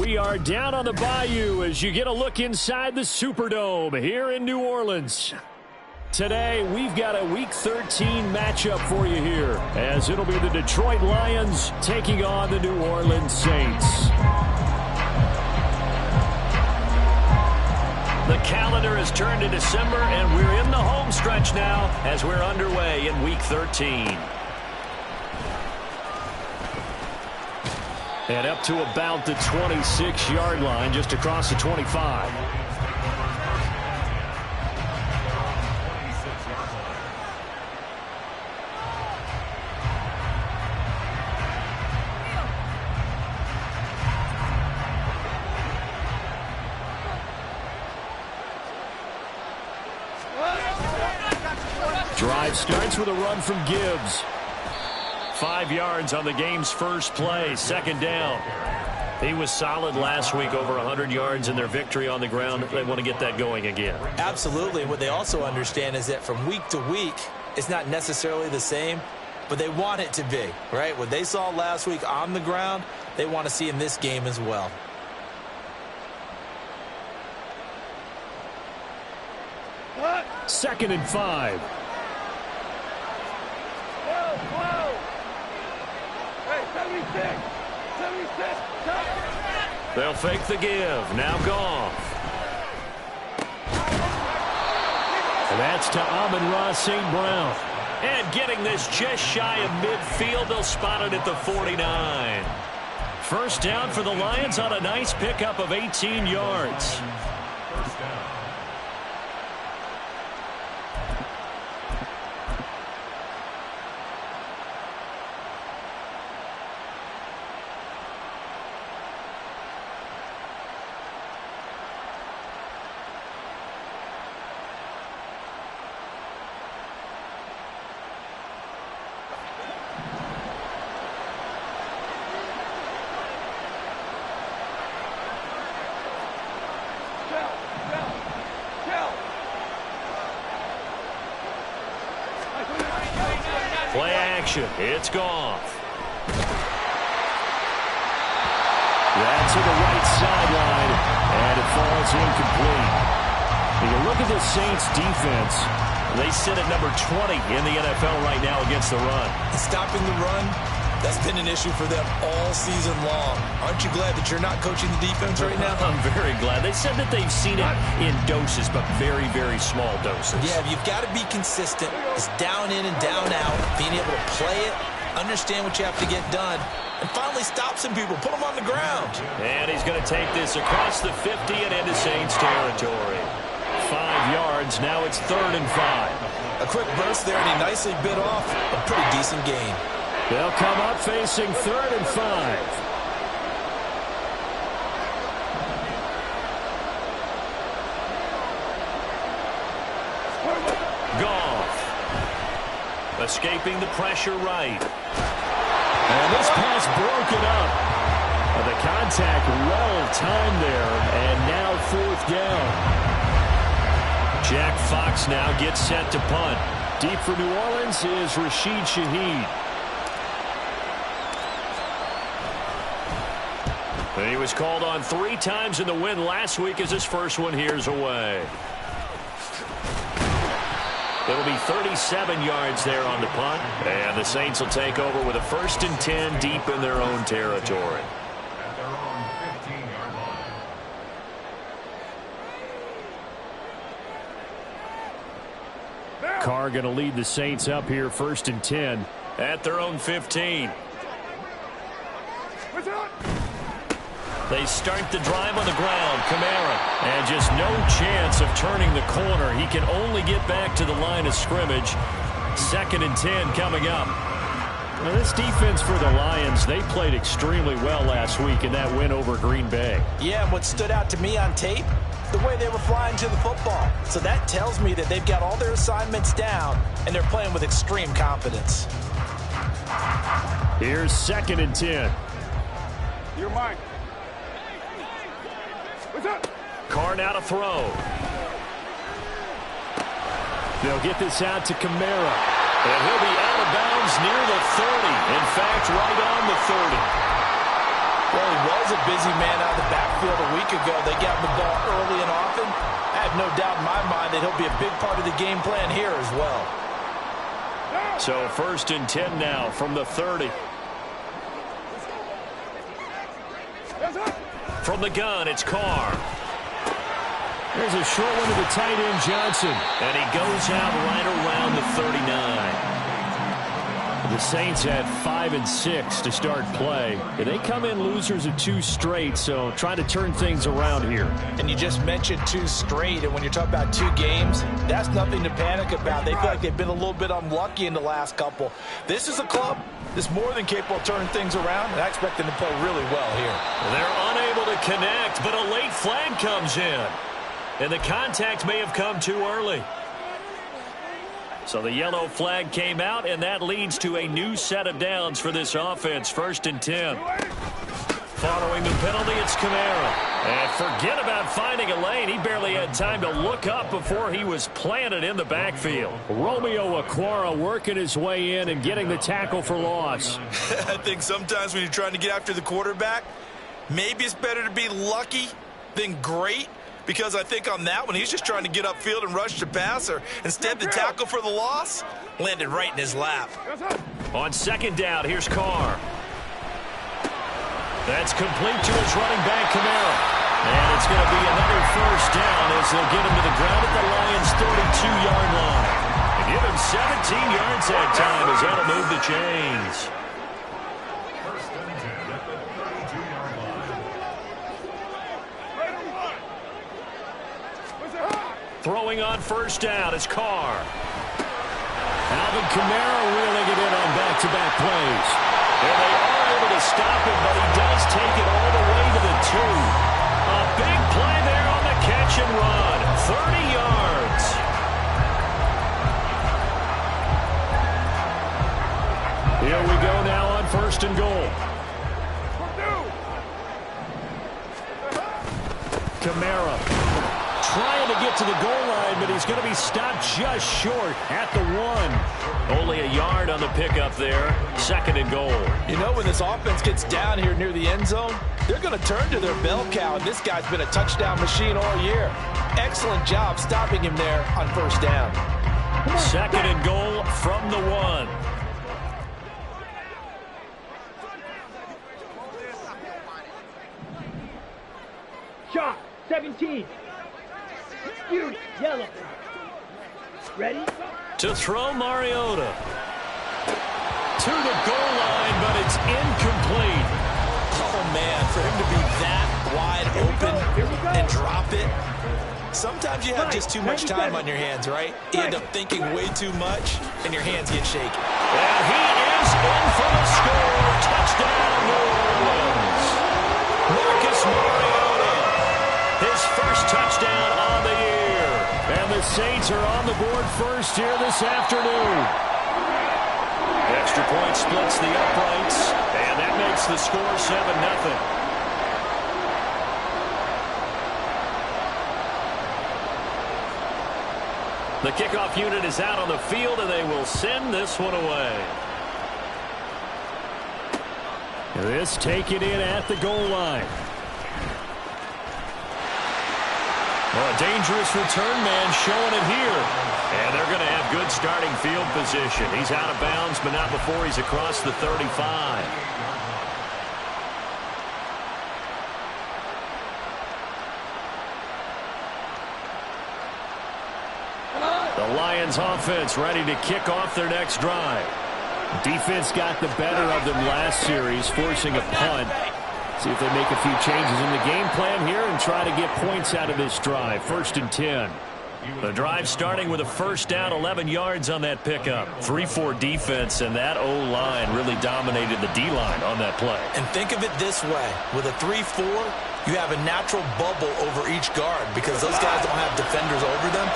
We are down on the Bayou as you get a look inside the Superdome here in New Orleans. Today, we've got a Week 13 matchup for you here, as it'll be the Detroit Lions taking on the New Orleans Saints. The calendar has turned to December, and we're in the home stretch now as we're underway in Week 13. And up to about the 26-yard line, just across the 25. Drive starts with a run from Gibbs. 5 yards on the game's first play, second down. He was solid last week, over 100 yards in their victory on the ground. They want to get that going again. Absolutely. What they also understand is that from week to week, it's not necessarily the same, but they want it to be, right? What they saw last week on the ground, they want to see in this game as well. Second and 5. They'll fake the give. Now Goff. And that's to Amon-Ra St. Brown. And getting this just shy of midfield. They'll spot it at the 49. First down for the Lions on a nice pickup of 18 yards. First down. Play action. It's Goff. That's to the right sideline, and it falls incomplete. When you look at the Saints' defense, they sit at number 20 in the NFL right now against the run. Stopping the run, that's been an issue for them all season long. Aren't you glad that you're not coaching the defense right now? I'm very glad. They said that they've seen it in doses, but very, very small doses. Yeah, you've got to be consistent. It's down in and down out, being able to play it, understand what you have to get done, and finally stop some people, put them on the ground. And he's going to take this across the 50 and into Saints territory. 5 yards, now it's 3rd and 5. A quick burst there, and he nicely bit off a pretty decent gain. They'll come up facing 3rd and 5. Goff. Escaping the pressure right. And this pass broken up. The contact well timed there, and now 4th down. Jack Fox now gets set to punt. Deep for New Orleans is Rashid Shaheed. He was called on 3 times in the win last week as his first one here's away. It'll be 37 yards there on the punt, and the Saints will take over with a 1st and 10 deep in their own territory. At their own 15-yard line. Carr going to lead the Saints up here 1st and 10 at their own 15. They start the drive on the ground. Kamara. And just no chance of turning the corner. He can only get back to the line of scrimmage. 2nd and 10 coming up. Now this defense for the Lions, they played extremely well last week in that win over Green Bay. Yeah, and what stood out to me on tape, the way they were flying to the football. So that tells me that they've got all their assignments down, and they're playing with extreme confidence. Here's 2nd and 10. You're mine. Carr now to throw. They'll get this out to Kamara. And he'll be out of bounds near the 30. In fact, right on the 30. Well, he was was a busy man out of the backfield a week ago. They got him the ball early and often. I have no doubt in my mind that he'll be a big part of the game plan here as well. So 1st and 10 now from the 30. From the gun, it's Carr. There's a short one to the tight end, Johnson. And he goes out right around the 39. The Saints had 5 and 6 to start play. They come in losers of 2 straight, so trying to turn things around here. And you just mentioned 2 straight, and when you're talking about 2 games, that's nothing to panic about. They feel like they've been a little bit unlucky in the last couple. This is a club that's more than capable of turning things around, and I expect them to play really well here. They're unable to connect, but a late flag comes in. And the contact may have come too early. So the yellow flag came out, and that leads to a new set of downs for this offense. 1st and 10. Following the penalty, it's Kamara. And forget about finding a lane. He barely had time to look up before he was planted in the backfield. Romeo Okwara working his way in and getting the tackle for loss. I think sometimes when you're trying to get after the quarterback, maybe it's better to be lucky than great. Because I think on that one, he's just trying to get upfield and rush the passer. Instead, the tackle for the loss landed right in his lap. On 2nd down, here's Carr. That's complete to his running back, Kamara. And it's going to be another 1st down as they'll get him to the ground at the Lions' 32-yard line. And give him 17 yards that time as that'll move the chains. Throwing on 1st down is Carr. Alvin Kamara wheeling it in on back-to-back plays. And they are able to stop him, but he does take it all the way to the 2. A big play there on the catch and run. 30 yards. Here we go now on 1st and goal. Kamara trying to get to the goal line, but he's going to be stopped just short at the 1. Only a yard on the pickup there. 2nd and goal. You know, when this offense gets down here near the end zone, they're going to turn to their bell cow, and this guy's been a touchdown machine all year. Excellent job stopping him there on 1st down. 2nd and goal from the 1. Shot, 17. You yellow. Ready? To throw Mariota. To the goal line, but it's incomplete. Oh, man, for him to be that wide open and drop it. Sometimes you have just too much time on your hands, right? You end up thinking way too much, and your hands get shaky. And he is in for the score. Touchdown, New Orleans. Marcus Mariota, his 1st touchdown on the year. And the Saints are on the board first here this afternoon. Extra point splits the uprights, and that makes the score 7-0. The kickoff unit is out on the field, and they will send this one away. This taken in at the goal line. Well, a dangerous return man showing it here. And they're going to have good starting field position. He's out of bounds, but not before he's across the 35. The Lions offense ready to kick off their next drive. Defense got the better of them last series, forcing a punt. See if they make a few changes in the game plan here and try to get points out of this drive. 1st and 10. The drive starting with a 1st down, 11 yards on that pickup. 3-4 defense, and that O-line really dominated the D-line on that play. And think of it this way. With a 3-4, you have a natural bubble over each guard because those guys don't have defenders over them.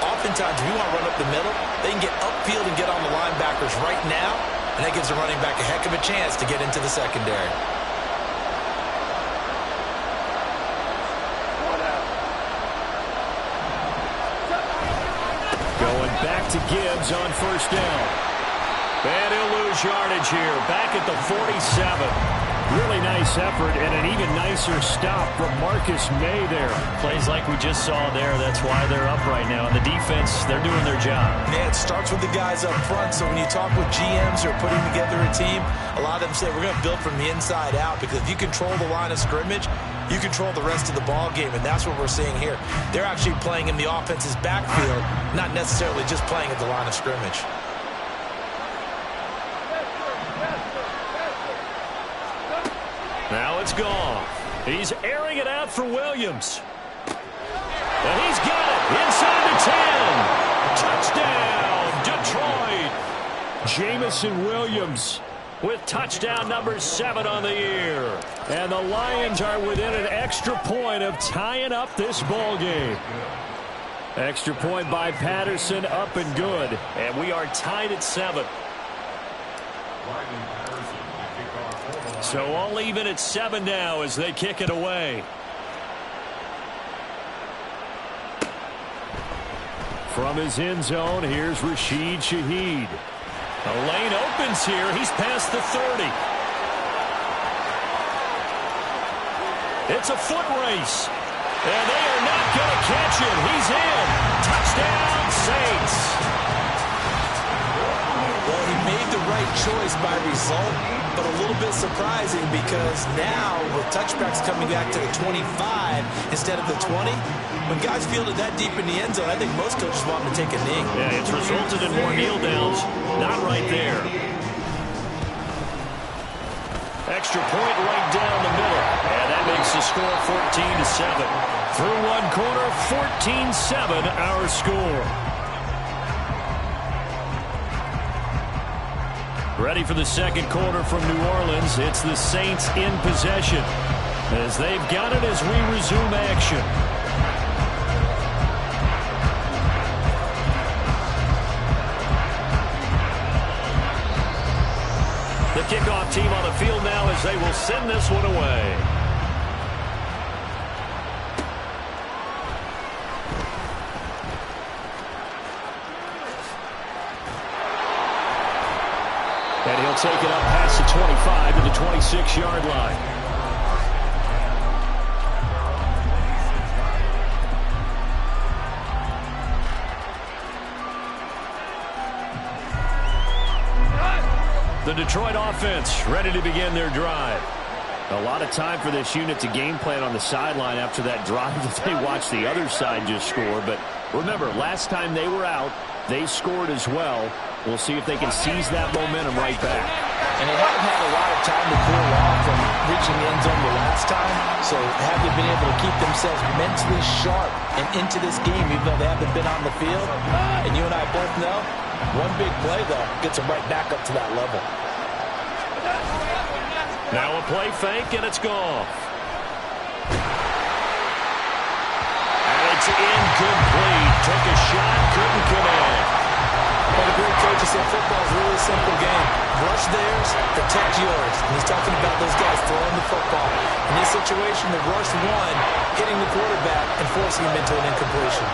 Oftentimes, if you want to run up the middle, they can get upfield and get on the linebackers right now, and that gives the running back a heck of a chance to get into the secondary. Going back to Gibbs on 1st down. And he'll lose yardage here. Back at the 47. Really nice effort and an even nicer stop from Marcus May there. Plays like we just saw there. That's why they're up right now. And the defense, they're doing their job. Yeah, it starts with the guys up front. So when you talk with GMs who are putting together a team, a lot of them say we're going to build from the inside out, because if you control the line of scrimmage, you control the rest of the ball game, and that's what we're seeing here. They're actually playing in the offense's backfield, not necessarily just playing at the line of scrimmage. Now it's gone. He's airing it out for Williams. And he's got it inside the 10. Touchdown, Detroit. Jamison Williams with touchdown number 7 on the year. And the Lions are within an extra point of tying up this ball game. Extra point by Patterson, up and good. And we are tied at 7. So all even at 7 now as they kick it away. From his end zone, here's Rashid Shaheed. The lane opens here. He's past the 30. It's a foot race. And they are not going to catch him. He's in. Touchdown, Saints. Well, he made the right choice by result, but a little bit surprising because now with touchbacks coming back to the 25 instead of the 20, when guys field it that deep in the end zone, I think most coaches want them to take a knee. Yeah, it's resulted in more kneel downs. Not right there. Extra point right down the middle. And that makes the score 14-7. Through one quarter, 14-7 our score. Ready for the second quarter from New Orleans. It's the Saints in possession as they've got it as we resume action. The kickoff team on the field now as they will send this one away. And he'll take it up past the 25 to the 26-yard line. The Detroit offense ready to begin their drive. A lot of time for this unit to game plan on the sideline after that drive that they watched the other side just score. But remember, last time they were out, they scored as well. We'll see if they can seize that momentum right back. And they haven't had a lot of time to cool off from reaching the end zone the last time. So have they been able to keep themselves mentally sharp and into this game even though they haven't been on the field? And you and I both know, one big play, though, gets them right back up to that level. Now a play fake, and it's gone. And it's incomplete. Took a shot, couldn't connect. But a great coach said football is really a simple game. Rush theirs, protect yours. And he's talking about those guys throwing the football. In this situation, the rush one, hitting the quarterback and forcing him into an incompletion.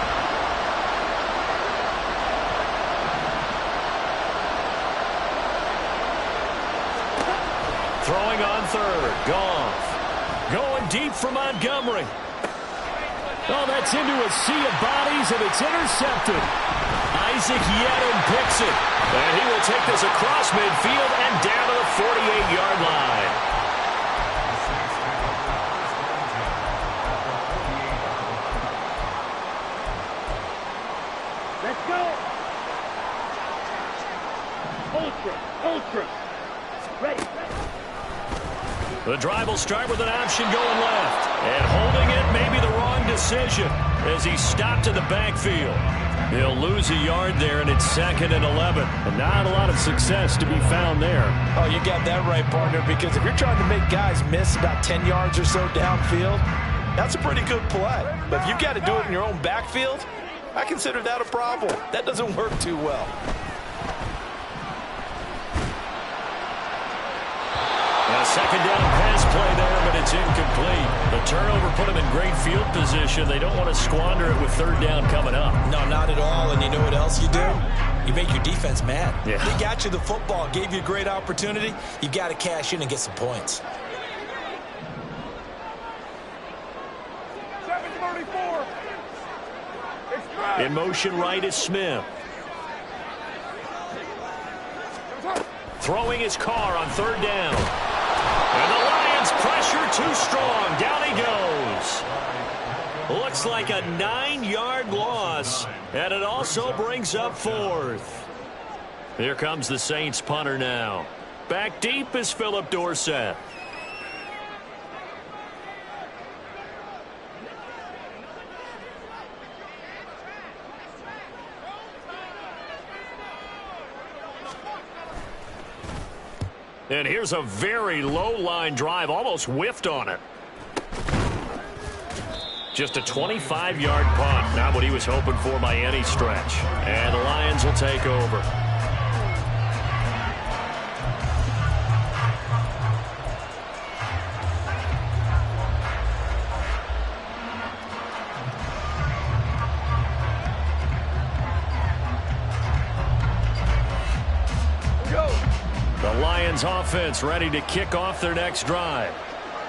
Throwing on third. Goff. Going deep for Montgomery. Oh, that's into a sea of bodies, and it's intercepted. Isaac Yedem picks it. And he will take this across midfield and down to the 48-yard line. Let's go. Ultra. Ready. The drive will start with an option going left. And holding it may be the wrong decision as he stopped in the backfield. He'll lose a yard there, and it's 2nd and 11. And not a lot of success to be found there. Oh, you got that right, partner, because if you're trying to make guys miss about 10 yards or so downfield, that's a pretty good play. But if you've got to do it in your own backfield, I consider that a problem. That doesn't work too well. A second down pass play there, but it's incomplete. The turnover put them in great field position. They don't want to squander it with third down coming up. No, not at all. And you know what else you do? You make your defense mad. Yeah. They got you the football, gave you a great opportunity. You got to cash in and get some points. In motion right is Smith. Throwing his car on third down. And the Lions pressure too strong. Down he goes. Looks like a 9-yard loss. And it also brings up fourth. Here comes the Saints punter now. Back deep is Philip Dorsett. And here's a very low-line drive, almost whiffed on it. Just a 25-yard punt, not what he was hoping for by any stretch. And the Lions will take over. The Lions offense ready to kick off their next drive.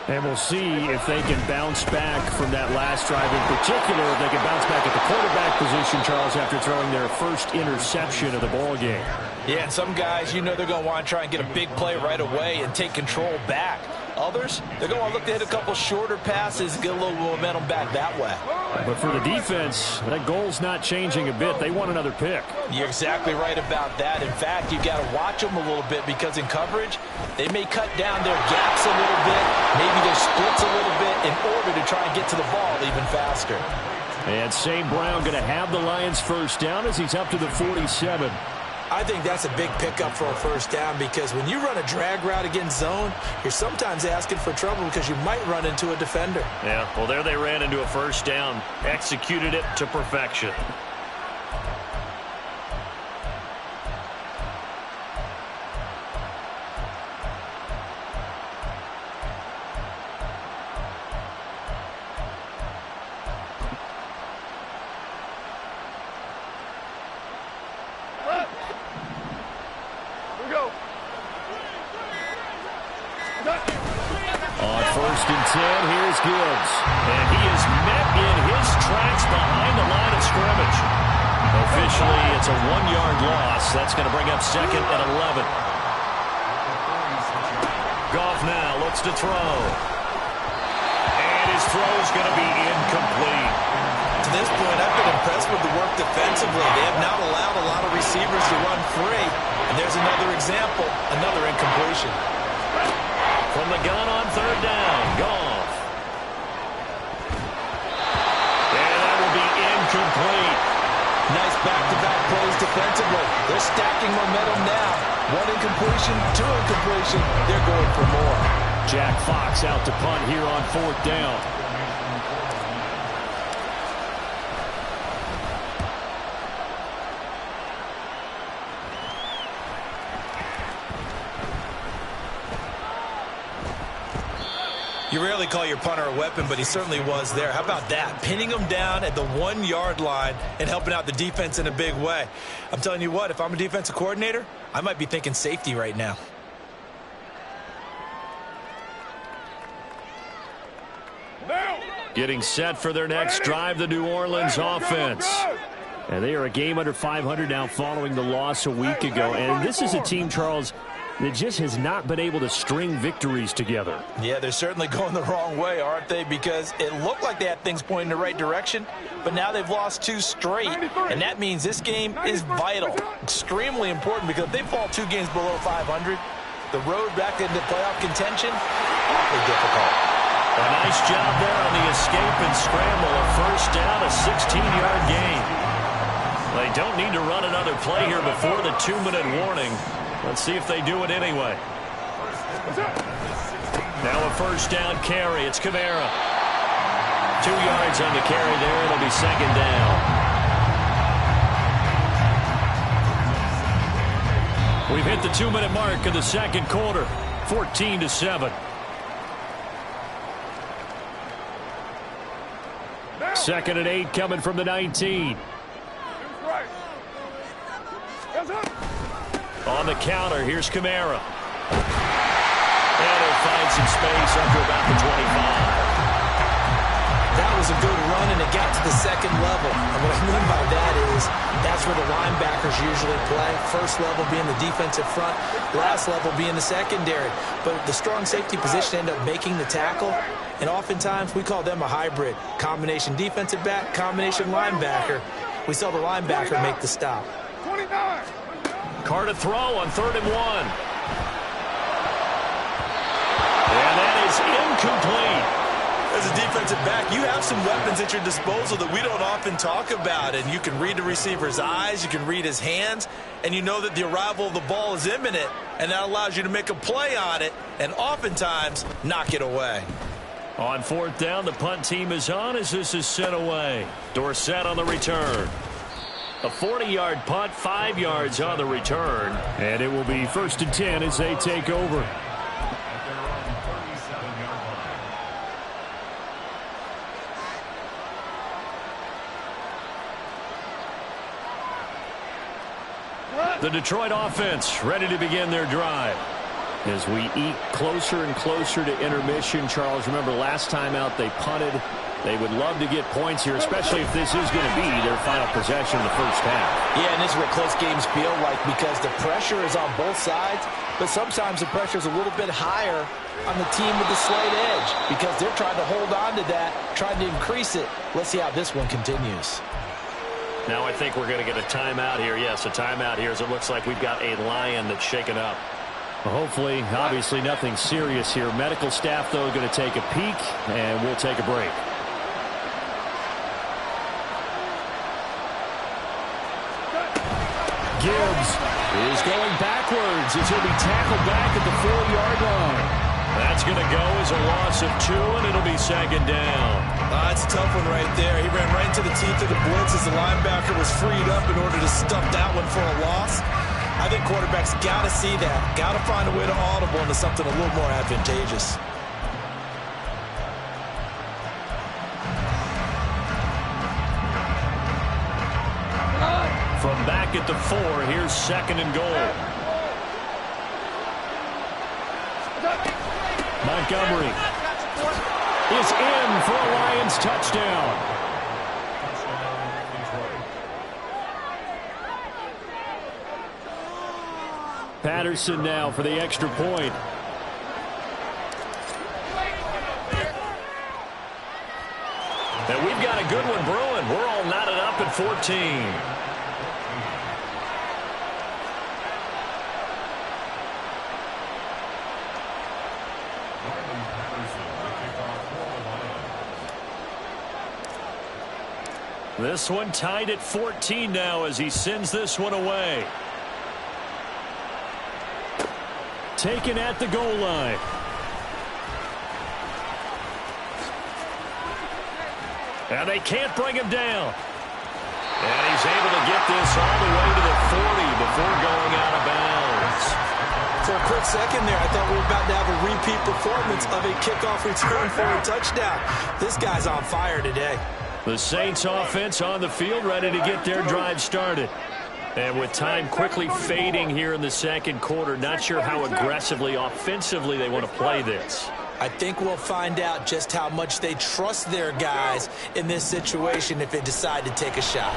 And we'll see if they can bounce back from that last drive in particular, if they can bounce back at the quarterback position, Charles, after throwing their first interception of the ball game. Yeah, and some guys, you know they're going to want to try and get a big play right away and take control back. Others, they're going to want to look to hit a couple shorter passes, get a little momentum back that way. But for the defense, that goal's not changing a bit. They want another pick. You're exactly right about that. In fact, you've got to watch them a little bit because in coverage, they may cut down their gaps a little bit, maybe their splits a little bit in order to try and get to the ball even faster. And St. Brown going to have the Lions first down as he's up to the 47. I think that's a big pickup for a first down because when you run a drag route against zone, you're sometimes asking for trouble because you might run into a defender. Yeah, well, there they ran into a first down, executed it to perfection. On 1st and 10, here's Gibbs. And he is met in his tracks behind the line of scrimmage. Officially, it's a 1-yard loss. That's going to bring up 2nd and 11. Goff now looks to throw. And his throw is going to be incomplete. To this point, I've been impressed with the work defensively. They have not allowed a lot of receivers to run free. And there's another example, another incompletion. From the gun on 3rd down, Goff. And that will be incomplete. Nice back-to-back plays defensively. They're stacking momentum now. 1 incompletion, 2 incompletion. They're going for more. Jack Fox out to punt here on 4th down. You rarely call your punter a weapon, but he certainly was there. How about that? Pinning him down at the 1-yard line and helping out the defense in a big way. I'm telling you what, if I'm a defensive coordinator, I might be thinking safety right now. Getting set for their next drive, the New Orleans offense. And they are a game under 500 now following the loss a week ago. And this is a team, Charles, that just has not been able to string victories together. Yeah, they're certainly going the wrong way, aren't they? Because it looked like they had things pointing in the right direction, but now they've lost 2 straight, and that means this game is vital, extremely important, because if they fall 2 games below 500, the road back into playoff contention, awfully difficult. A nice job there on the escape and scramble. A first down, a 16-yard gain. They don't need to run another play here before the 2-minute warning. Let's see if they do it anyway. Now a first down carry. It's Kamara. 2 yards on the carry there. It'll be 2nd down. We've hit the 2-minute mark of the 2nd quarter. 14-7. 2nd and 8 coming from the 19. On the counter, here's Kamara. And he'll find some space under about the 25. That was a good run, and it got to the second level. And what I mean by that is that's where the linebackers usually play. First level being the defensive front, last level being the secondary. But the strong safety position ended up making the tackle, and oftentimes we call them a hybrid. Combination defensive back, combination linebacker. We saw the linebacker make the stop. 29. Carr to throw on 3rd and 1. And that is incomplete. As a defensive back, you have some weapons at your disposal that we don't often talk about. And you can read the receiver's eyes, you can read his hands, and you know that the arrival of the ball is imminent, and that allows you to make a play on it and oftentimes knock it away. On 4th down, the punt team is on as this is sent away. Dorsett on the return. A 40-yard punt, 5 yards on the return. And it will be 1st and 10 as they take over. The Detroit offense ready to begin their drive. As we eat closer and closer to intermission, Charles, remember last time out they punted. They would love to get points here, especially if this is going to be their final possession in the first half. Yeah, and this is what close games feel like because the pressure is on both sides, but sometimes the pressure is a little bit higher on the team with the slight edge because they're trying to hold on to that, trying to increase it. Let's see how this one continues. Now I think we're going to get a timeout here. Yes, a timeout here as it looks like we've got a lion that's shaken up. Well, hopefully, obviously nothing serious here. Medical staff, though, going to take a peek, and we'll take a break. Gibbs is going backwards as he'll be tackled back at the 4-yard line. That's going to go as a loss of 2, and it'll be 2nd down. That's a tough one right there. He ran right into the teeth of the blitz as the linebacker was freed up in order to stuff that one for a loss. I think quarterbacks got to see that. Got to find a way to audible into something a little more advantageous. From back at the 4, here's 2nd and goal. Montgomery is in for a Lions touchdown. Patterson now for the extra point. And we've got a good one brewing. We're all knotted up at 14. This one tied at 14 now as he sends this one away. Taken at the goal line. And they can't bring him down. And he's able to get this all the way to the 40 before going out of bounds. For a quick second there, I thought we were about to have a repeat performance of a kickoff return for a touchdown. This guy's on fire today. The Saints offense on the field ready to get their drive started. And with time quickly fading here in the second quarter, not sure how aggressively, offensively they want to play this. I think we'll find out just how much they trust their guys in this situation if they decide to take a shot.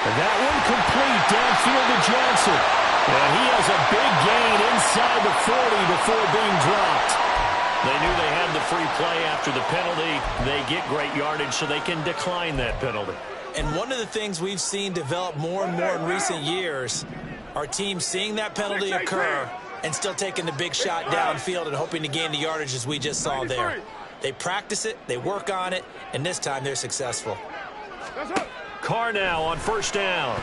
And that one complete downfield to Johnson. And he has a big gain inside the 40 before being dropped. They knew they had the free play after the penalty. They get great yardage so they can decline that penalty. And one of the things we've seen develop more and more in recent years are teams seeing that penalty occur and still taking the big shot downfield and hoping to gain the yardage as we just saw there. They practice it, they work on it, and this time they're successful. Carr now on 1st down.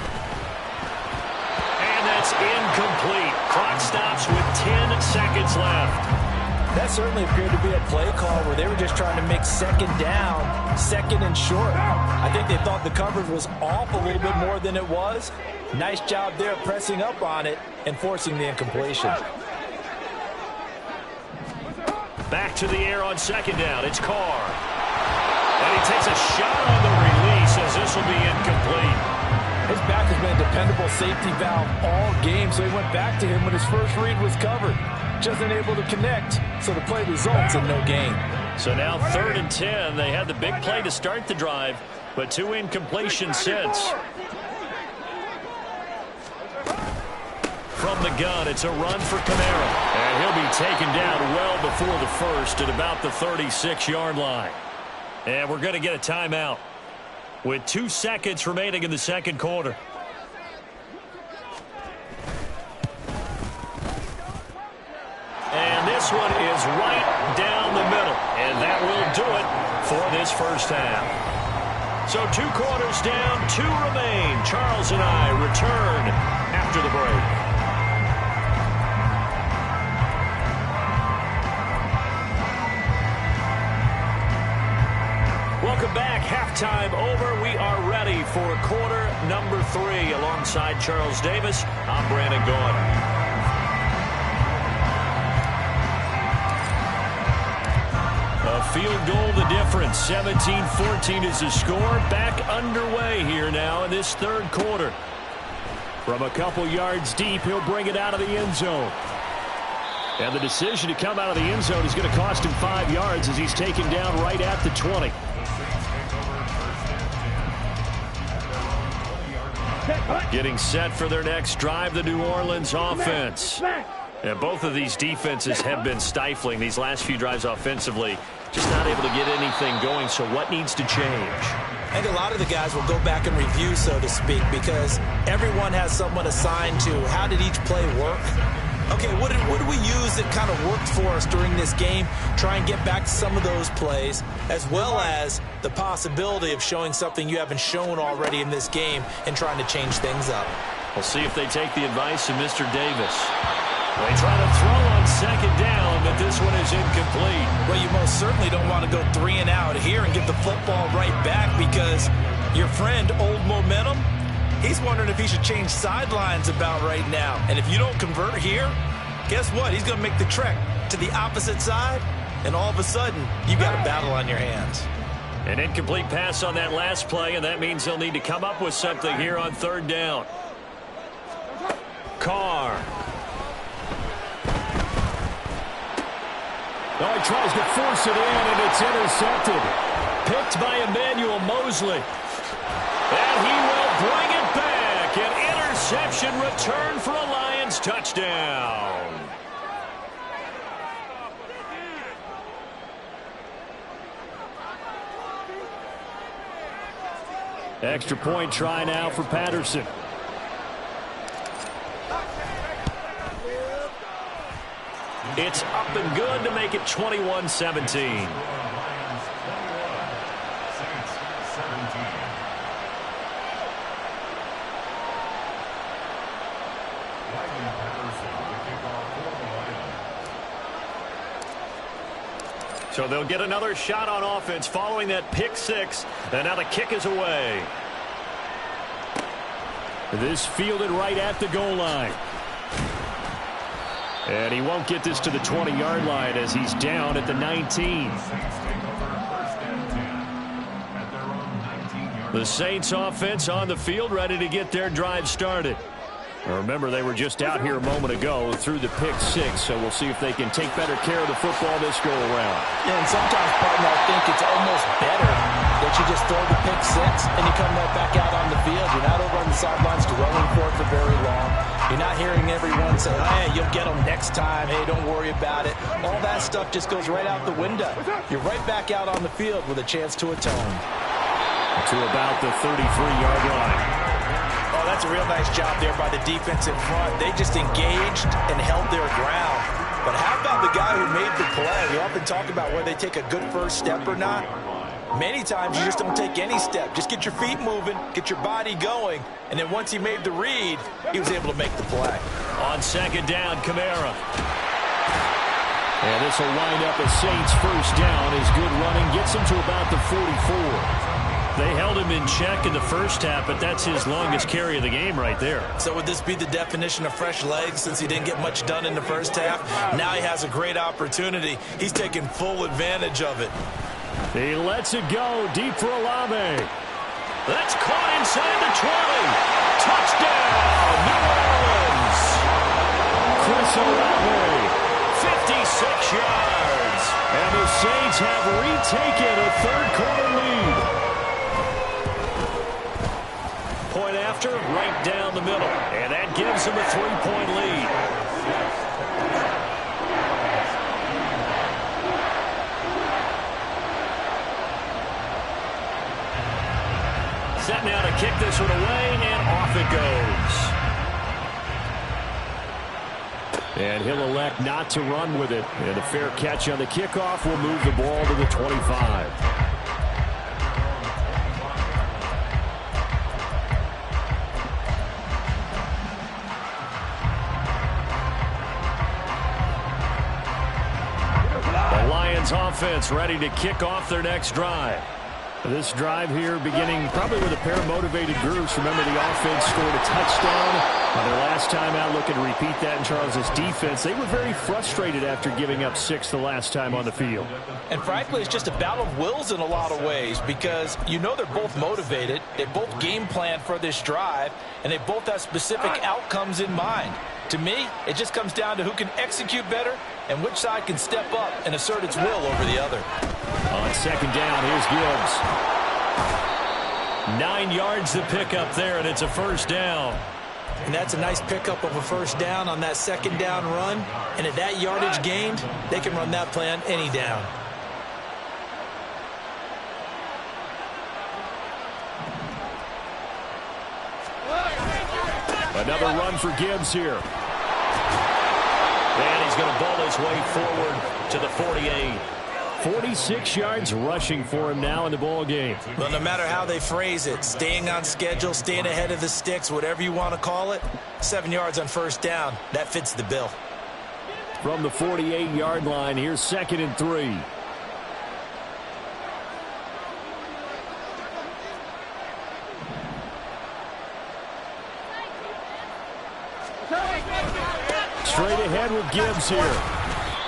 And that's incomplete. Clock stops with 10 seconds left. That certainly appeared to be a play call where they were just trying to make 2nd down, 2nd and short. I think they thought the coverage was off a little bit more than it was. Nice job there pressing up on it and forcing the incompletion. Back to the air on 2nd down. It's Carr. And he takes a shot on the release as this will be incomplete. His back has been a dependable safety valve all game, so he went back to him when his first read was covered. just unable to connect, so the play results in no gain. So now 3rd and 10. They had the big play to start the drive, but 2 incompletions since. From the gun, it's a run for Kamara. And he'll be taken down well before the first at about the 36-yard line. And we're going to get a timeout with 2 seconds remaining in the second quarter. And this one is right down the middle. And that will do it for this first half. So 2 quarters down, 2 remain. Charles and I return after the break. Welcome back. Halftime over. We are ready for quarter number 3. Alongside Charles Davis, I'm Brandon Gaudin. A field goal the difference. 17-14 is the score. Back underway here now in this third quarter. From a couple yards deep, he'll bring it out of the end zone. And the decision to come out of the end zone is going to cost him 5 yards as he's taken down right at the 20. Getting set for their next drive, the New Orleans offense. And both of these defenses have been stifling these last few drives offensively. Just not able to get anything going, so what needs to change? I think a lot of the guys will go back and review, so to speak, because everyone has someone assigned to how did each play work. Okay, what did we use that kind of worked for us during this game? Try and get back to some of those plays, as well as the possibility of showing something you haven't shown already in this game and trying to change things up. We'll see if they take the advice of Mr. Davis. They try to throw on second down, but this one is incomplete. Well, you most certainly don't want to go 3 and out here and get the football right back, because your friend, Old Momentum, he's wondering if he should change sidelines about right now. And if you don't convert here, guess what? He's going to make the trek to the opposite side, and all of a sudden, you've got a battle on your hands. An incomplete pass on that last play, and that means they'll need to come up with something here on 3rd down. Carr. Oh, he tries to force it in, and it's intercepted. Picked by Emmanuel Mosley. And he will bring it back. An interception return for a Lions touchdown. Extra point try now for Patterson. It's up and good to make it 21-17. So they'll get another shot on offense following that pick 6. And now the kick is away. This fielded right at the goal line. And he won't get this to the 20-yard line as he's down at the 19. The Saints offense on the field, ready to get their drive started. Remember, they were just out here a moment ago through the pick 6, so we'll see if they can take better care of the football this go-around. Yeah, and sometimes, partner, I think it's almost better that you just throw the pick 6 and you come right back out on the field. You're not over on the sidelines dwelling for it for very long. You're not hearing everyone say, hey, you'll get them next time. Hey, don't worry about it. All that stuff just goes right out the window. You're right back out on the field with a chance to atone. To about the 33-yard line. Oh, that's a real nice job there by the defense in front. They just engaged and held their ground. But how about the guy who made the play? We often talk about whether they take a good first step or not. Many times you just don't take any step. Just get your feet moving, get your body going, and then once he made the read, he was able to make the play. On second down, Kamara. And this will wind up a Saints first down. His good running gets him to about the 44. They held him in check in the first half, but that's his longest carry of the game right there. So would this be the definition of fresh legs since he didn't get much done in the first half? Now he has a great opportunity. He's taking full advantage of it. He lets it go deep for Olave. That's caught inside the 20. Touchdown, New Orleans. Chris Olave yards. And the Saints have retaken a third-quarter lead. Point after, right down the middle. And that gives them a 3-point lead. Set now to kick this one away, and off it goes. And he'll elect not to run with it. And a fair catch on the kickoff will move the ball to the 25. The Lions offense ready to kick off their next drive. This drive here beginning probably with a pair of motivated groups. Remember, the offense scored a touchdown on their last time out. Looking to repeat that in Charles' defense. They were very frustrated after giving up 6 the last time on the field. And frankly, it's just a battle of wills in a lot of ways because you know they're both motivated. They both game plan for this drive, and they both have specific outcomes in mind. To me, it just comes down to who can execute better and which side can step up and assert its will over the other. On second down, here's Gibbs. 9 yards to pick up there, and it's a first down. And that's a nice pickup of a first down on that second down run. And at that yardage gained, they can run that play on any down. Another run for Gibbs here. And he's going to ball his way forward to the 48. 46 yards rushing for him now in the ball game. Well, no matter how they phrase it, staying on schedule, staying ahead of the sticks, whatever you want to call it, 7 yards on first down, that fits the bill. From the 48-yard line, here's 2nd and 3. Straight ahead with Gibbs here.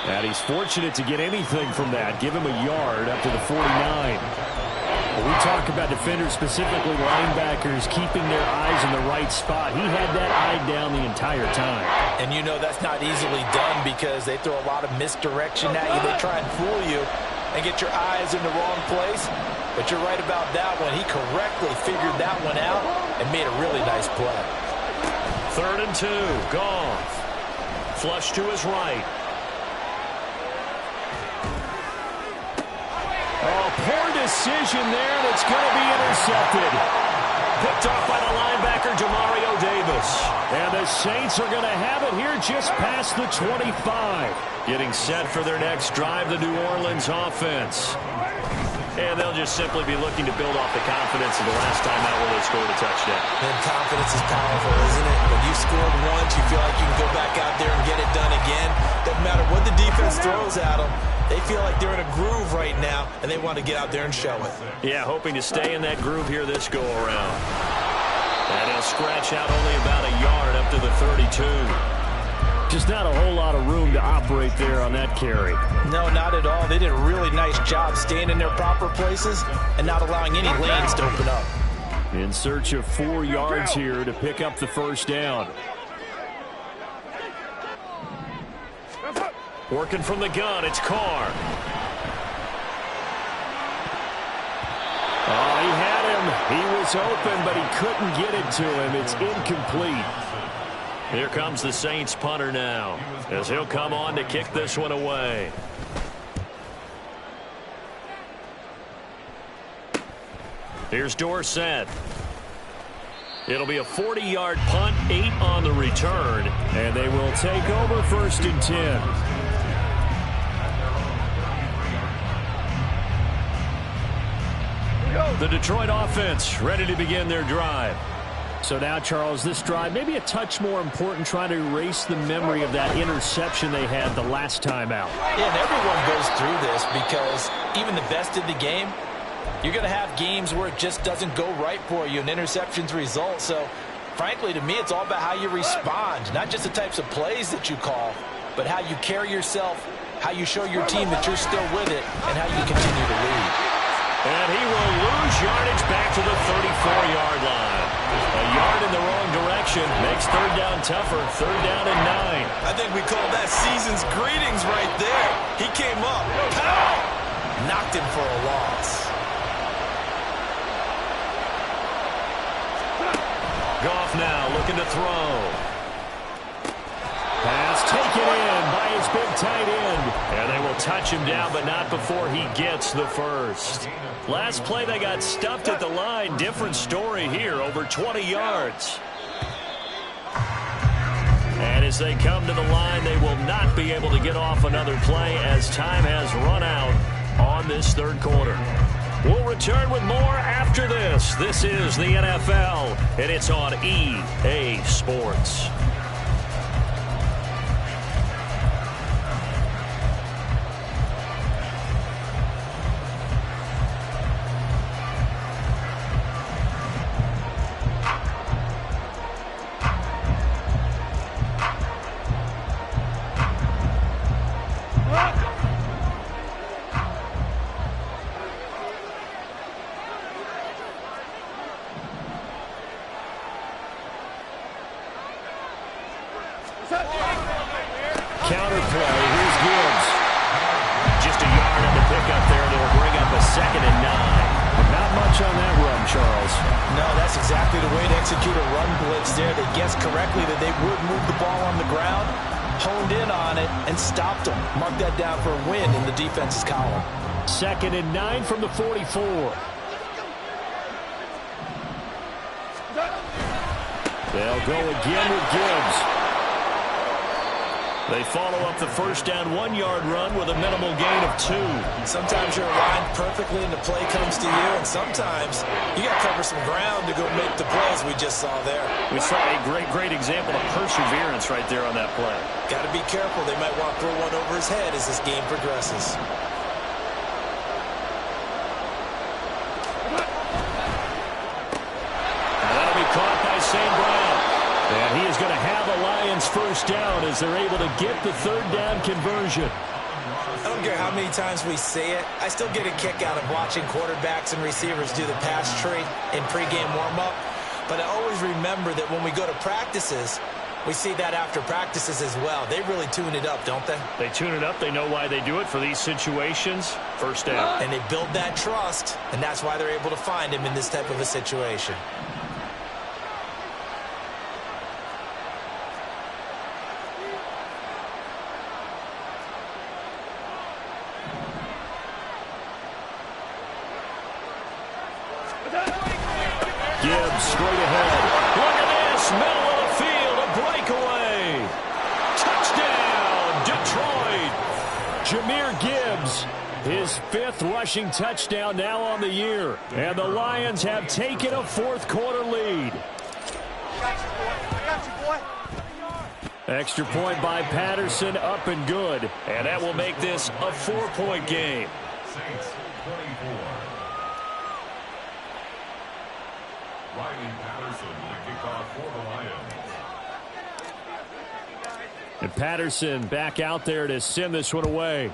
And he's fortunate to get anything from that. Give him a yard up to the 49. When we talk about defenders, specifically linebackers, keeping their eyes in the right spot. He had that eye down the entire time. And you know that's not easily done because they throw a lot of misdirection at you. They try and fool you and get your eyes in the wrong place. But you're right about that one. He correctly figured that one out and made a really nice play. 3rd and 2. Goff. Flush to his right. Oh, poor decision there. That's going to be intercepted. Picked off by the linebacker, Demario Davis. And the Saints are going to have it here just past the 25. Getting set for their next drive, the New Orleans offense. And they'll just simply be looking to build off the confidence of the last time out where they scored a touchdown. And confidence is powerful, isn't it? When you scored once, you feel like you can go back out there and get it done again. Doesn't matter what the defense throws at them. They feel like they're in a groove right now, and they want to get out there and show it. Yeah, hoping to stay in that groove here this go-around. And he'll scratch out only about a yard up to the 32. Just not a whole lot of room to operate there on that carry. No, not at all. They did a really nice job staying in their proper places and not allowing any lanes to open up. In search of 4 yards here to pick up the first down. Working from the gun, it's Carr. Oh, he had him. He was open, but he couldn't get it to him. It's incomplete. Here comes the Saints punter now, as he'll come on to kick this one away. Here's Dorsett. It'll be a 40-yard punt, 8 on the return, and they will take over 1st and 10. The Detroit offense ready to begin their drive. So now, Charles, this drive maybe a touch more important, trying to erase the memory of that interception they had the last time out. Yeah, and everyone goes through this because even the best in the game, you're going to have games where it just doesn't go right for you and interceptions result. So, frankly, to me, it's all about how you respond, not just the types of plays that you call, but how you carry yourself, how you show your team that you're still with it, and how you continue to lead. And he will lose yardage back to the 34-yard line. A yard in the wrong direction makes 3rd down tougher. 3rd down and 9. I think we call that season's greetings right there. He came up. Pow! Knocked him for a loss. Goff now looking to throw. Pass taken in by his big tight end. And they will touch him down, but not before he gets the first. Last play, they got stuffed at the line. Different story here, over 20 yards. And as they come to the line, they will not be able to get off another play as time has run out on this third quarter. We'll return with more after this. This is the NFL, and it's on EA Sports. Counter play. Here's Gibbs. Just a yard on the pickup there, and it'll bring up a 2nd and 9. Not much on that run, Charles. No, that's exactly the way to execute a run blitz there. They guessed correctly that they would move the ball on the ground, honed in on it, and stopped them. Mark that down for a win in the defense's column. 2nd and 9 from the 44. They'll go again with Gibbs. They follow up the first down 1-yard run with a minimal gain of 2. Sometimes you're aligned perfectly and the play comes to you, and sometimes you got to cover some ground to go make the plays we just saw there. We saw a great example of perseverance right there on that play. Got to be careful. They might want to throw one over his head as this game progresses. And that'll be caught by St. Brown. And he is going to have a Lions first down as they're able to get the third down conversion. I don't care how many times we say it, I still get a kick out of watching quarterbacks and receivers do the pass tree in pregame warm-up. But I always remember that when we go to practices, we see that after practices as well. They really tune it up, don't they? They tune it up. They know why they do it for these situations. First down. And they build that trust, and that's why they're able to find him in this type of a situation. Gibbs straight ahead. Look at this. Middle of the field. A breakaway. Touchdown, Detroit. Jahmyr Gibbs, his 5th rushing touchdown now on the year. And the Lions have taken a fourth quarter lead. Extra point by Patterson, up and good. And that will make this a 4-point game. Saints 24. Riley Patterson with the kickoff for the Lions. And Patterson back out there to send this one away.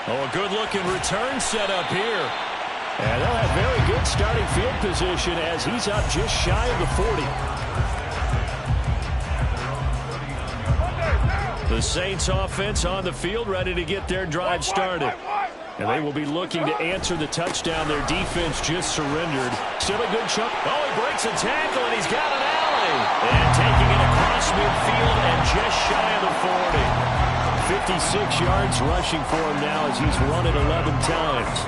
Oh, a good-looking return set up here. And they'll have very good starting field position as he's up just shy of the 40. The Saints offense on the field ready to get their drive started. And they will be looking to answer the touchdown their defense just surrendered. Still a good chunk. Oh, he breaks a tackle, and he's got an alley. And taking it across midfield and just shy of the 40. 56 yards rushing for him now as he's run it 11 times.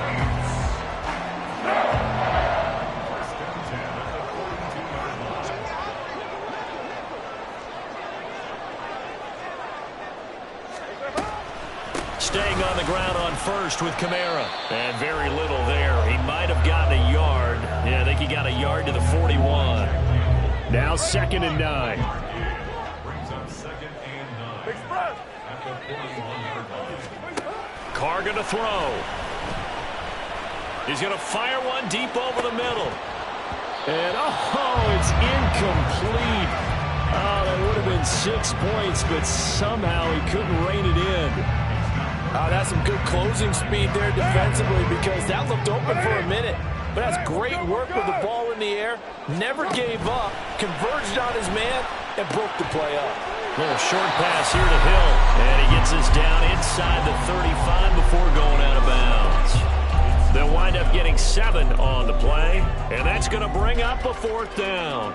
Staying on the ground on first with Kamara. And very little there. He might have gotten a yard. Yeah, I think he got a yard to the 41. Now 2nd and 9. Brings up 2nd and 9. At the 41-yard line. Carr going to throw. He's going to fire one deep over the middle. And, oh, it's incomplete. Oh, that would have been 6 points, but somehow he couldn't rein it in. That's some good closing speed there defensively because that looked open for a minute. but has great work with the ball in the air, never gave up, converged on his man, and broke the play up. Little short pass here to Hill, and he gets us down inside the 35 before going out of bounds. They'll wind up getting 7 on the play, and that's going to bring up a 4th down.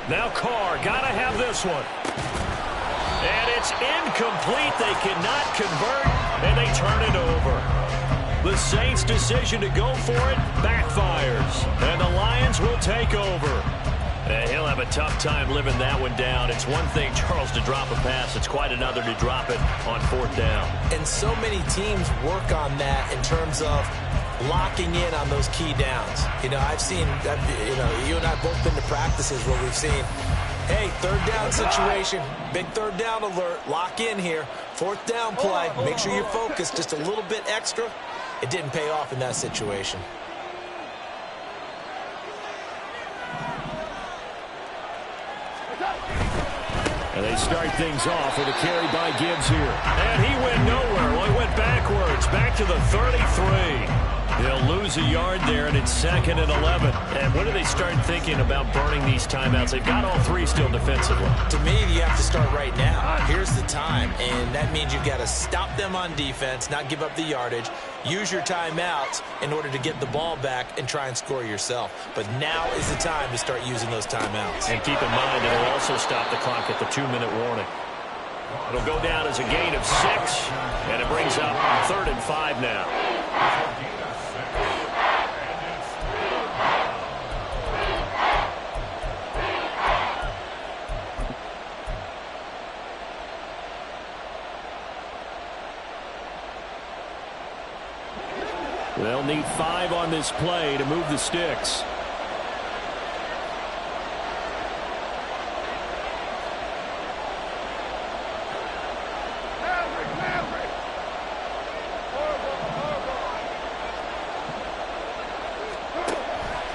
Now Carr, gotta have this one. And it's incomplete. They cannot convert, and they turn it over. The Saints' decision to go for it backfires, and the Lions will take over. And he'll have a tough time living that one down. It's one thing, Charles, to drop a pass. It's quite another to drop it on 4th down. And so many teams work on that in terms of locking in on those key downs. You know, I've seen, you and I both been to practices where we've seen, hey, 3rd down situation, big 3rd down alert, lock in here, 4th down play, make sure you're focused just a little bit extra. It didn't pay off in that situation. And they start things off with a carry by Gibbs here. And he went nowhere. Well, he went backwards, back to the 33. They'll lose a yard there, and it's 2nd and 11. And when do they start thinking about burning these timeouts? They've got all 3 still defensively. To me, you have to start right now. Here's the time, and that means you've got to stop them on defense, not give up the yardage, use your timeouts in order to get the ball back and try and score yourself. But now is the time to start using those timeouts. And keep in mind, it'll also stop the clock at the 2-minute warning. It'll go down as a gain of 6, and it brings up 3rd and 5 now. They'll need 5 on this play to move the sticks.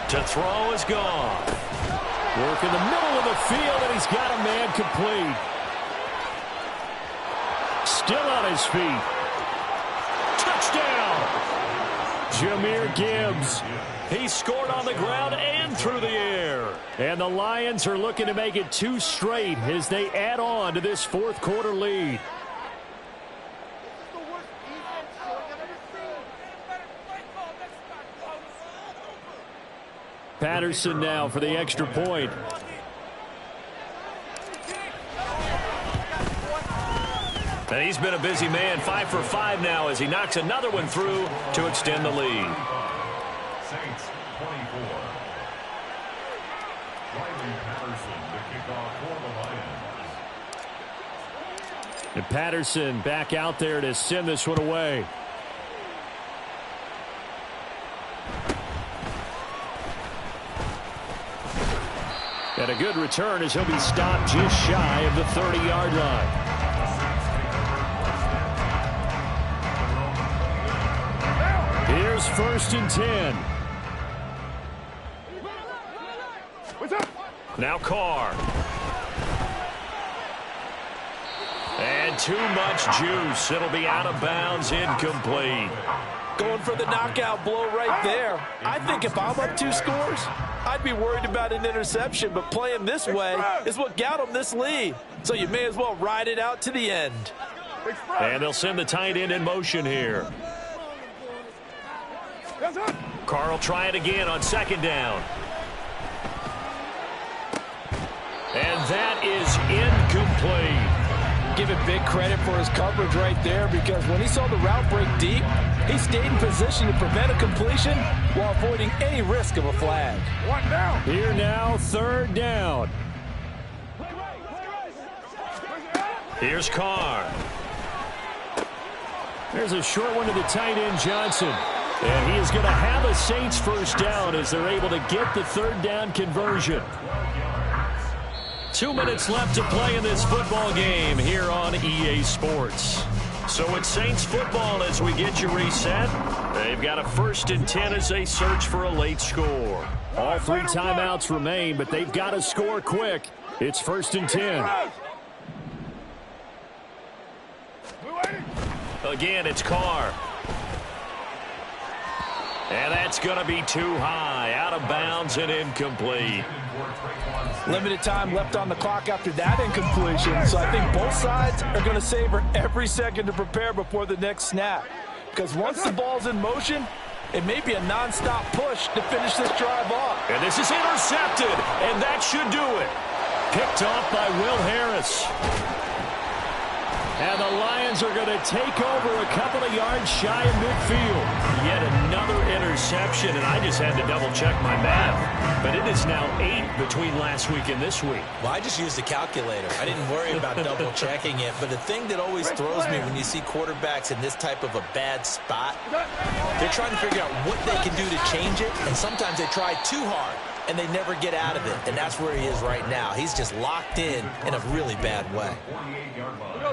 To throw is gone. Work in the middle of the field, and he's got a man complete. Still on his feet. Touchdown! Jahmyr Gibbs. He scored on the ground and through the air. And the Lions are looking to make it 2 straight as they add on to this 4th quarter lead. Patterson now for the extra point. And he's been a busy man, 5 for 5 now as he knocks another one through to extend the lead. Saints 24. Riley Patterson to kick off for the Lions. And Patterson back out there to send this one away. And a good return as he'll be stopped just shy of the 30-yard line. Here's 1st and 10. Now Carr. And too much juice. It'll be out of bounds, incomplete. Going for the knockout blow right there. I think if I'm up 2 scores, I'd be worried about an interception, but playing this way is what got them this lead. So you may as well ride it out to the end. And they'll send the tight end in motion here. Carr will try it again on 2nd down. And that is incomplete. Give him big credit for his coverage right there, because when he saw the route break deep, he stayed in position to prevent a completion while avoiding any risk of a flag. 1 down. Here now, 3rd down. Here's Carr. There's a short one to the tight end, Johnson. And he is going to have a Saints 1st down as they're able to get the 3rd down conversion. 2 minutes left to play in this football game here on EA Sports. So it's Saints football as we get you reset. They've got a 1st and 10 as they search for a late score. All 3 timeouts remain, but they've got to score quick. It's 1st and 10. Again, it's Carr. And that's going to be too high. Out of bounds and incomplete. Limited time left on the clock after that incompletion. So I think both sides are going to savor every second to prepare before the next snap. Because once the ball's in motion, it may be a nonstop push to finish this drive off. And this is intercepted. And that should do it. Picked off by Will Harris. And the Lions are going to take over a couple of yards shy of midfield. Yet another interception, and I just had to double-check my math. But it is now 8 between last week and this week. Well, I just used the calculator. I didn't worry about double-checking it. But the thing that always throws me when you see quarterbacks in this type of a bad spot, they're trying to figure out what they can do to change it, and sometimes they try too hard, and they never get out of it. And that's where he is right now. He's just locked in a really bad way.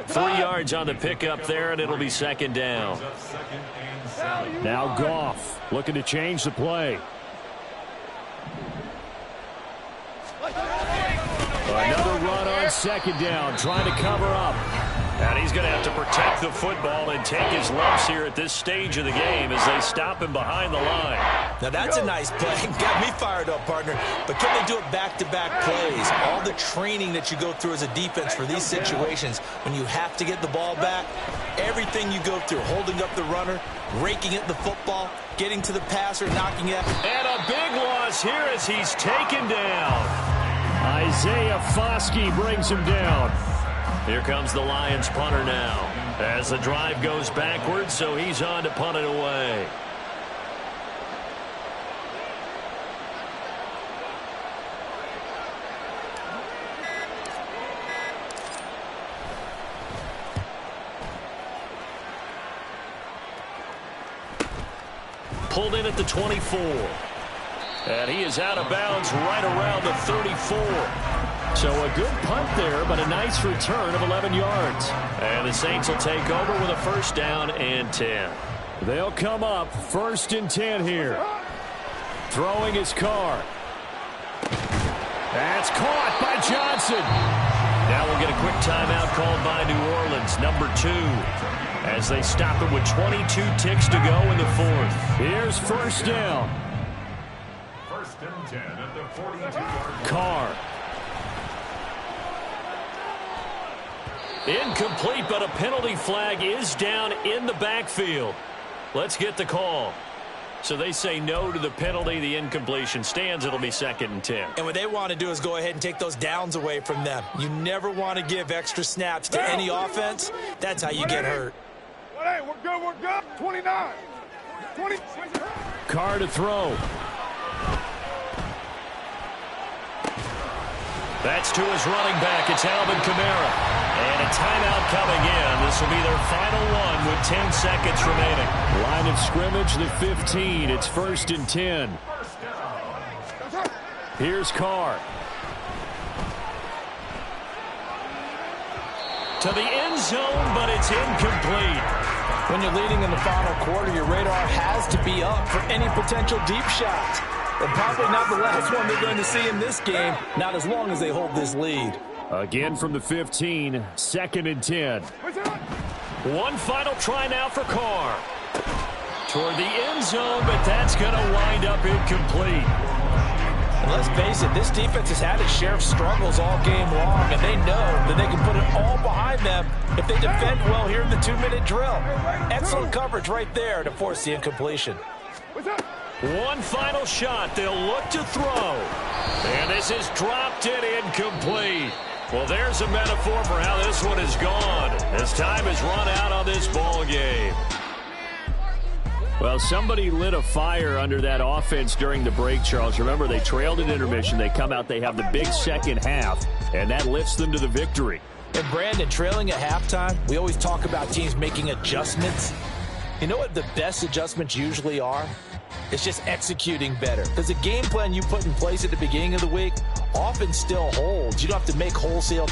3 yards on the pickup there, and it'll be 2nd down. Now Goff looking to change the play. Another run on 2nd down, trying to cover up. And he's going to have to protect the football and take his lumps here at this stage of the game as they stop him behind the line. Now that's a nice play. Got me fired up, partner. But can they do it back-to-back plays? All the training that you go through as a defense for these situations, when you have to get the ball back, everything you go through, holding up the runner, raking at the football, getting to the passer, knocking it. And a big loss here as he's taken down. Isaiah Foskey brings him down. Here comes the Lions punter now as the drive goes backwards, so he's on to punt it away. Pulled in at the 24. And he is out of bounds right around the 34. So a good punt there, but a nice return of 11 yards. And the Saints will take over with a 1st down and 10. They'll come up 1st and 10 here. Throwing his Carr. That's caught by Johnson. Now we'll get a quick timeout called by New Orleans, number 2, as they stop it with 22 ticks to go in the 4th. Here's 1st down. 1st and 10 at the 42-yard line. Carr. Incomplete, but a penalty flag is down in the backfield. Let's get the call. So they say no to the penalty. The incompletion stands. It'll be 2nd and 10. And what they want to do is go ahead and take those downs away from them. You never want to give extra snaps to any offense. That's how you get hurt. Hey, we're good, we're good. 29. 20. Carr to throw. That's to his running back. It's Alvin Kamara. And a timeout coming in. This will be their final one with 10 seconds remaining. Line of scrimmage, the 15. It's 1st and 10. Here's Carr. To the end zone, but it's incomplete. When you're leading in the final quarter, your radar has to be up for any potential deep shots. And probably not the last one they're going to see in this game, not as long as they hold this lead. Again from the 15, 2nd and 10. One final try now for Carr. Toward the end zone, but that's going to wind up incomplete. And let's face it, this defense has had its share of struggles all game long, and they know that they can put it all behind them if they defend well here in the 2-minute drill. Excellent coverage right there to force the incompletion. One final shot. They'll look to throw. And this is dropped in incomplete. Well, there's a metaphor for how this one is gone as time has run out on this ball game. Well, somebody lit a fire under that offense during the break, Charles. Remember, they trailed at intermission. They come out, they have the big second half, and that lifts them to the victory. And, Brandon, trailing at halftime, we always talk about teams making adjustments. You know what the best adjustments usually are? It's just executing better. Because the game plan you put in place at the beginning of the week often still holds. You don't have to make wholesale